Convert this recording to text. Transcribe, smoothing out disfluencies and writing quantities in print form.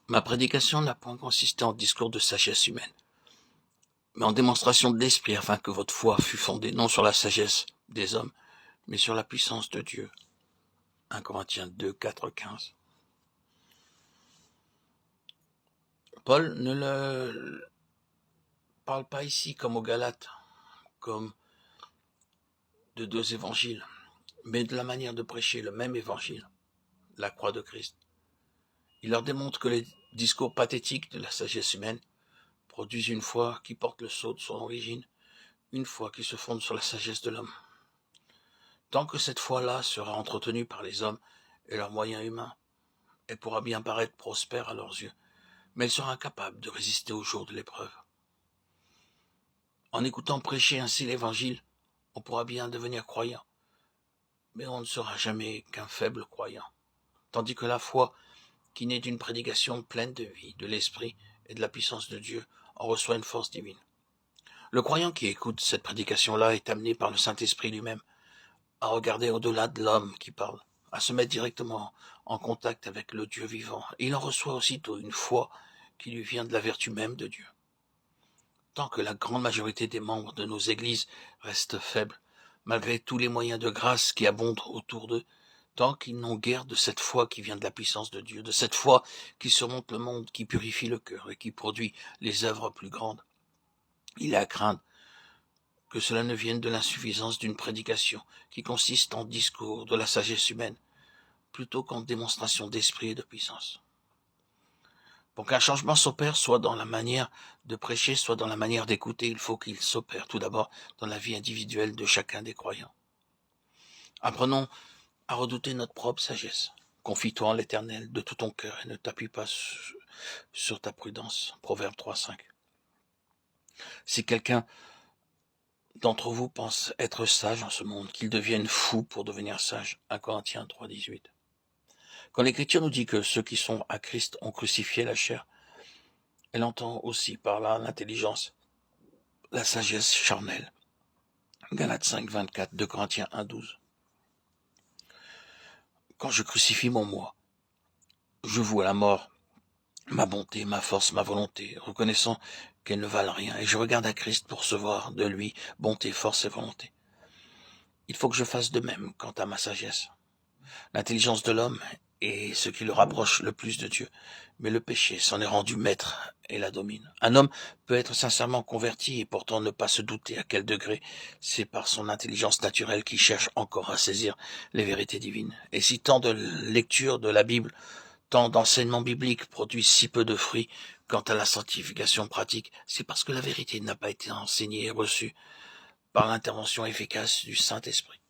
Ma prédication n'a point consisté en discours de sagesse humaine, mais en démonstration de l'esprit, afin que votre foi fût fondée non sur la sagesse des hommes, mais sur la puissance de Dieu. 1 Corinthiens 2, 4, 15. Paul ne le parle pas ici comme aux Galates, comme de deux évangiles, mais de la manière de prêcher le même évangile, la croix de Christ. Il leur démontre que les discours pathétiques de la sagesse humaine produisent une foi qui porte le sceau de son origine, une foi qui se fonde sur la sagesse de l'homme. Tant que cette foi-là sera entretenue par les hommes et leurs moyens humains, elle pourra bien paraître prospère à leurs yeux, mais elle sera incapable de résister au jour de l'épreuve. En écoutant prêcher ainsi l'Évangile, on pourra bien devenir croyant, mais on ne sera jamais qu'un faible croyant, tandis que la foi, qui naît d'une prédication pleine de vie, de l'Esprit et de la puissance de Dieu, en reçoit une force divine. Le croyant qui écoute cette prédication-là est amené par le Saint-Esprit lui-même à regarder au-delà de l'homme qui parle, à se mettre directement en contact avec le Dieu vivant. Et il en reçoit aussitôt une foi qui lui vient de la vertu même de Dieu. Tant que la grande majorité des membres de nos églises restent faibles, malgré tous les moyens de grâce qui abondent autour d'eux, tant qu'ils n'ont guère de cette foi qui vient de la puissance de Dieu, de cette foi qui surmonte le monde, qui purifie le cœur et qui produit les œuvres plus grandes, il est à craindre que cela ne vienne de l'insuffisance d'une prédication qui consiste en discours de la sagesse humaine, plutôt qu'en démonstration d'esprit et de puissance. Pour qu'un changement s'opère, soit dans la manière de prêcher, soit dans la manière d'écouter, il faut qu'il s'opère tout d'abord dans la vie individuelle de chacun des croyants. Apprenons à redouter notre propre sagesse. Confie-toi en l'Éternel de tout ton cœur et ne t'appuie pas sur ta prudence. Proverbe 3, 5. Si quelqu'un d'entre vous pense être sage en ce monde, qu'il devienne fou pour devenir sage. 1 Corinthiens 3, 18. Quand l'Écriture nous dit que ceux qui sont à Christ ont crucifié la chair, elle entend aussi par là l'intelligence, la sagesse charnelle. Galates 5, 24, 2 Corinthiens 1, 12. Quand je crucifie mon moi, je voue à la mort ma bonté, ma force, ma volonté, reconnaissant qu'elles ne valent rien, et je regarde à Christ pour recevoir de lui bonté, force et volonté. Il faut que je fasse de même quant à ma sagesse. L'intelligence de l'homme est ce qui le rapproche le plus de Dieu, mais le péché s'en est rendu maître et la domine. Un homme peut être sincèrement converti et pourtant ne pas se douter à quel degré c'est par son intelligence naturelle qu'il cherche encore à saisir les vérités divines. Et si tant de lecture de la Bible, tant d'enseignements bibliques produisent si peu de fruits quant à la sanctification pratique, c'est parce que la vérité n'a pas été enseignée et reçue par l'intervention efficace du Saint-Esprit.